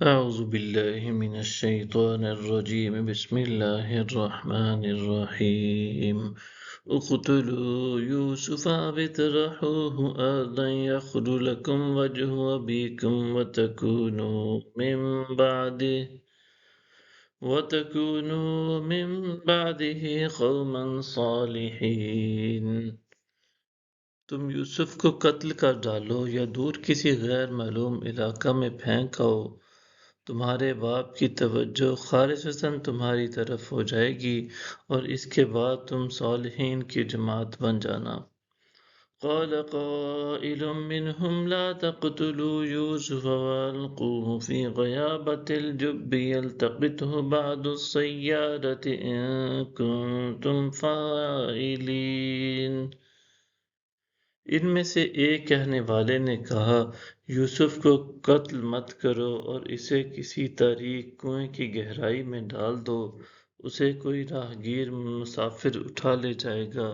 أعوذ بالله من الشيطان الرجيم بسم الله الرحمن الرحيم اقتلوا يوسف أو اطرحوه أرضا يخل لكم وجه أبيكم وتكونوا من بعده قوما صالحين۔ تم یوسف کو قتل کر ڈالو یا دور کسی غیر معلوم علاقہ میں پھینک آؤ، تمہارے باپ کی توجہ خالصتاً تمہاری طرف ہو جائے گی اور اس کے بعد تم صالحین کی جماعت بن جانا۔ قال قائل منهم لا تقتلوا يوسف والقوه في غيابة الجب يلتقطه بعض السيارة إن كنتم فاعلين۔ ان میں سے ایک کہنے والے نے کہا، یوسف کو قتل مت کرو اور اسے کسی تاریک کنویں کی گہرائی میں ڈال دو، اسے کوئی راہگیر مسافر اٹھا لے جائے گا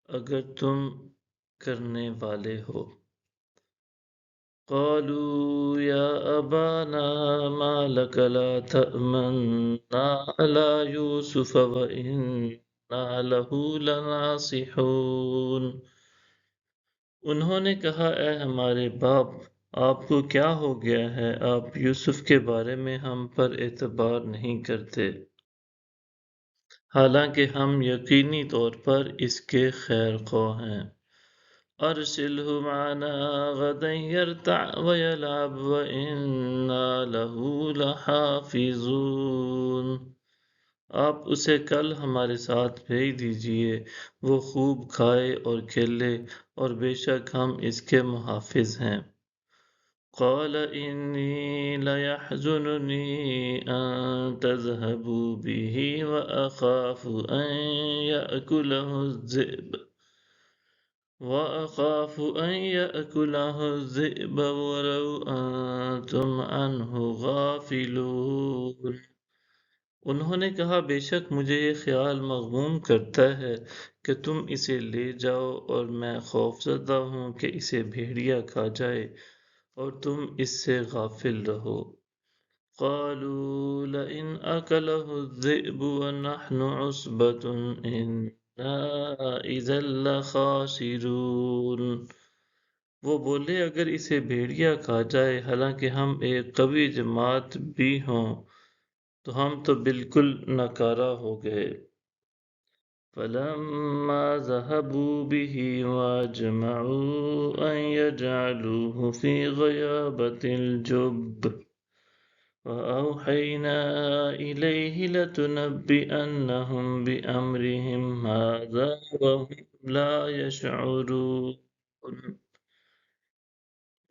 اگر تم کرنے والے ہو۔ قالوا یا ابانا ما لک لا تأمنا علی یوسف وإنا له لناصحون۔ انہوں نے کہا، اے ہمارے باپ، آپ کو کیا ہو گیا ہے؟ آپ یوسف کے بارے میں ہم پر اعتبار نہیں کرتے، حالانکہ ہم یقینی طور پر اس کے خیر خواہ ہیں۔ ارسلہ معنا غدا یرتع ویلعب وإنا له لحافظون۔ آپ اسے کل ہمارے ساتھ بھیج دیجئے، وہ خوب کھائے اور کھیلے اور بے شک ہم اس کے محافظ ہیں۔ قال انی لیحزننی ان تذهبوا به وأخاف أن يأكله الذئب ولو أنتم عنه غافلون۔ انہوں نے کہا، بے شک مجھے یہ خیال مغموم کرتا ہے کہ تم اسے لے جاؤ اور میں خوفزدہ ہوں کہ اسے بھیڑیا کھا جائے اور تم اس سے غافل رہو۔ قالوا لئن أكله الذئب ونحن عصبة إنا إذا لخاسرون۔ وہ بولے، اگر اسے بھیڑیا کھا جائے حالانکہ ہم ایک قوی جماعت بھی ہوں تو ہم تو بالکل ناکارہ ہو گئے۔ فلما ذهبوا به وأجمعوا أن يجعلوه في غيابة الجب وأوحينا إليه لتنبئنهم بأمرهم هذا وهم لا يشعرون۔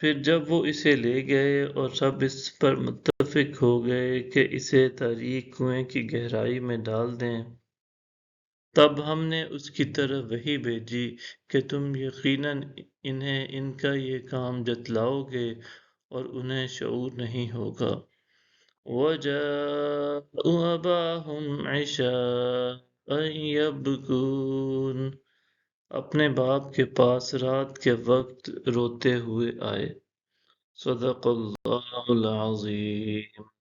پھر جب وہ اسے لے گئے اور سب اس پر متفق ہو گئے کہ اسے تاریک کنویں کی گہرائی میں ڈال دیں، تب ہم نے اس کی طرف وحی بھیجی کہ تم یقیناً انہیں ان کا یہ کام جتلاؤ گے اور انہیں شعور نہیں ہوگا۔ وَجَاءُوا أَبَاهُمْ عِشَاءً يَبْكُونَ۔ اپنے باپ کے پاس رات کے وقت روتے ہوئے آئے۔ صدق اللہ العظیم۔